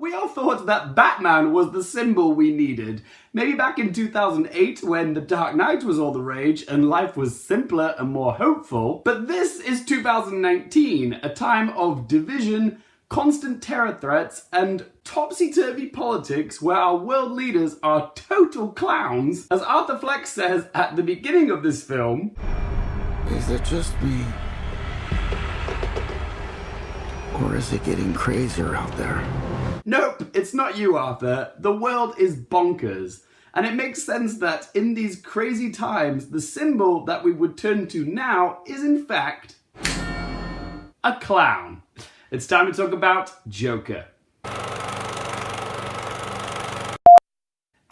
We all thought that Batman was the symbol we needed. Maybe back in 2008 when The Dark Knight was all the rage and life was simpler and more hopeful. But this is 2019, a time of division, constant terror threats, and topsy-turvy politics where our world leaders are total clowns. As Arthur Fleck says at the beginning of this film, "Is it just me? Or is it getting crazier out there?" Nope, it's not you, Arthur. The world is bonkers. And it makes sense that in these crazy times, the symbol that we would turn to now is in fact a clown. It's time to talk about Joker.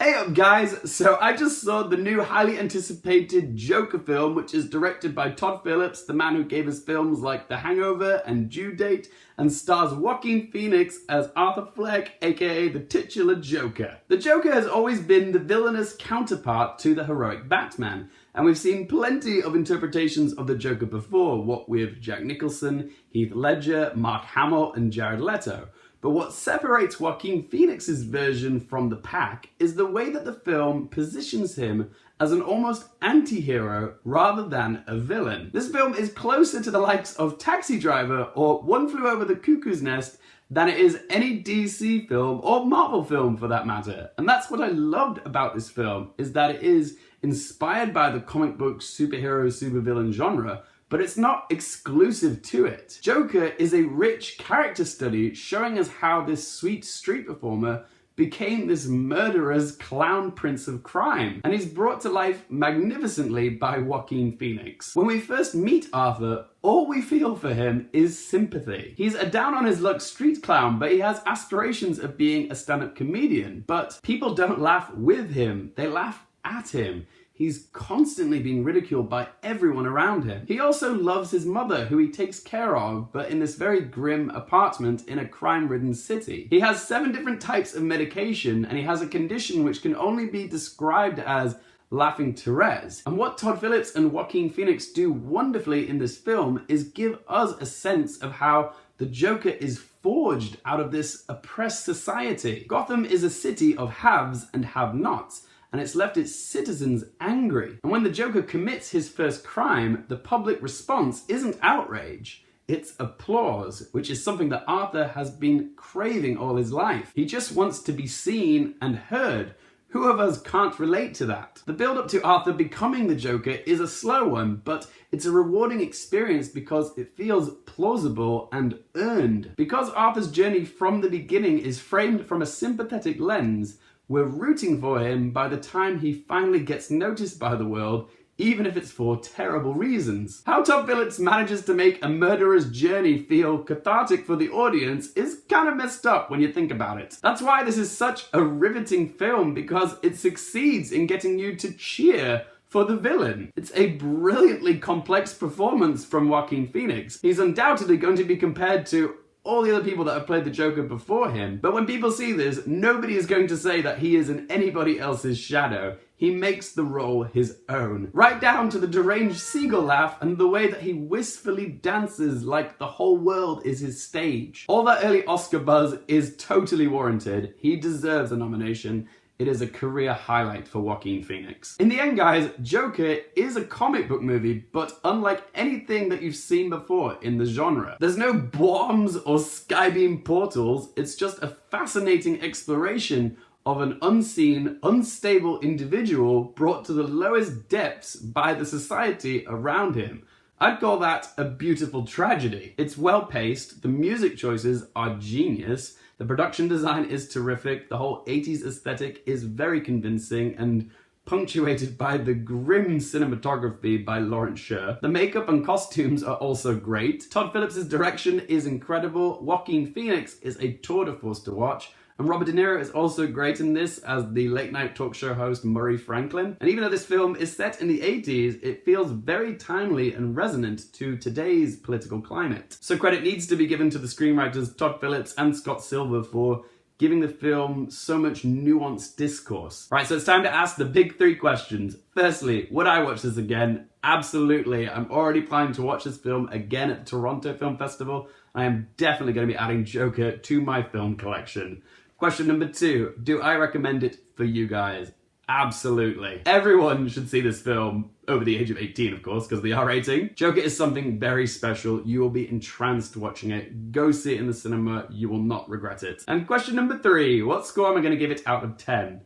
Hey up guys, so I just saw the new highly anticipated Joker film, which is directed by Todd Phillips, the man who gave us films like The Hangover and Due Date, and stars Joaquin Phoenix as Arthur Fleck, aka the titular Joker. The Joker has always been the villainous counterpart to the heroic Batman, and we've seen plenty of interpretations of the Joker before, what with Jack Nicholson, Heath Ledger, Mark Hamill, and Jared Leto. But what separates Joaquin Phoenix's version from the pack is the way that the film positions him as an almost anti-hero rather than a villain. This film is closer to the likes of Taxi Driver or One Flew Over the Cuckoo's Nest than it is any DC film or Marvel film for that matter. And that's what I loved about this film, is that it is inspired by the comic book superhero supervillain genre, but it's not exclusive to it. Joker is a rich character study showing us how this sweet street performer became this murderer's clown prince of crime, and he's brought to life magnificently by Joaquin Phoenix. When we first meet Arthur, all we feel for him is sympathy. He's a down-on-his-luck street clown, but he has aspirations of being a stand-up comedian. But people don't laugh with him, they laugh at him. He's constantly being ridiculed by everyone around him. He also loves his mother, who he takes care of, but in this very grim apartment in a crime-ridden city. He has 7 different types of medication, and he has a condition which can only be described as laughing Tourette's. And what Todd Phillips and Joaquin Phoenix do wonderfully in this film is give us a sense of how the Joker is forged out of this oppressed society. Gotham is a city of haves and have-nots, and it's left its citizens angry. And when the Joker commits his first crime, the public response isn't outrage, it's applause, which is something that Arthur has been craving all his life. He just wants to be seen and heard. Who of us can't relate to that? The build-up to Arthur becoming the Joker is a slow one, but it's a rewarding experience because it feels plausible and earned. Because Arthur's journey from the beginning is framed from a sympathetic lens, we're rooting for him by the time he finally gets noticed by the world, even if it's for terrible reasons. How Todd Phillips manages to make a murderer's journey feel cathartic for the audience is kind of messed up when you think about it. That's why this is such a riveting film, because it succeeds in getting you to cheer for the villain. It's a brilliantly complex performance from Joaquin Phoenix. He's undoubtedly going to be compared to all the other people that have played the Joker before him. But when people see this, nobody is going to say that he is in anybody else's shadow. He makes the role his own. Right down to the deranged seagull laugh and the way that he wistfully dances like the whole world is his stage. All that early Oscar buzz is totally warranted. He deserves a nomination. It is a career highlight for Joaquin Phoenix. In the end, guys, Joker is a comic book movie, but unlike anything that you've seen before in the genre. There's no bombs or skybeam portals, it's just a fascinating exploration of an unseen, unstable individual brought to the lowest depths by the society around him. I'd call that a beautiful tragedy. It's well-paced, the music choices are genius, the production design is terrific, the whole 80s aesthetic is very convincing and punctuated by the grim cinematography by Lawrence Sher. The makeup and costumes are also great. Todd Phillips' direction is incredible. Joaquin Phoenix is a tour de force to watch. And Robert De Niro is also great in this as the late-night talk show host Murray Franklin. And even though this film is set in the 80s, it feels very timely and resonant to today's political climate. So credit needs to be given to the screenwriters Todd Phillips and Scott Silver for giving the film so much nuanced discourse. Right, so it's time to ask the big 3 questions. Firstly, would I watch this again? Absolutely. I'm already planning to watch this film again at the Toronto Film Festival. I am definitely going to be adding Joker to my film collection. Question number 2, do I recommend it for you guys? Absolutely. Everyone should see this film, over the age of 18 of course, because of the R rating. Joker is something very special. You will be entranced watching it. Go see it in the cinema, you will not regret it. And question number 3, what score am I going to give it out of 10?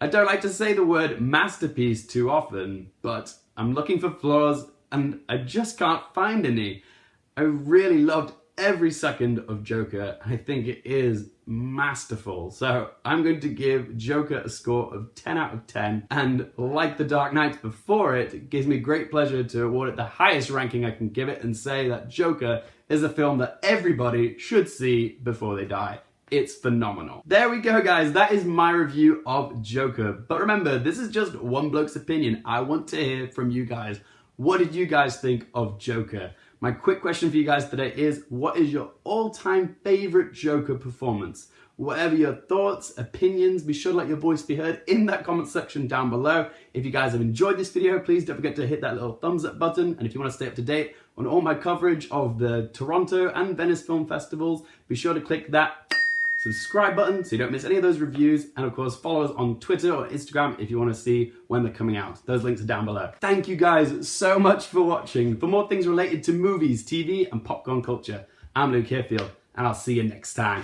I don't like to say the word masterpiece too often, but I'm looking for flaws and I just can't find any. I really loved every second of Joker. I think it is masterful. So I'm going to give Joker a score of 10 out of 10. And like The Dark Knight before it, it gives me great pleasure to award it the highest ranking I can give it and say that Joker is a film that everybody should see before they die. It's phenomenal. There we go, guys. That is my review of Joker. But remember, this is just one bloke's opinion. I want to hear from you guys. What did you guys think of Joker? My quick question for you guys today is, what is your all-time favorite Joker performance? Whatever your thoughts, opinions, be sure to let your voice be heard in that comment section down below. If you guys have enjoyed this video, please don't forget to hit that little thumbs up button. And if you want to stay up to date on all my coverage of the Toronto and Venice film festivals, be sure to click that subscribe button so you don't miss any of those reviews, and of course follow us on Twitter or Instagram if you want to see when they're coming out. Those links are down below. Thank you guys so much for watching. For more things related to movies, TV and popcorn culture, I'm Luke Hearfield, and I'll see you next time.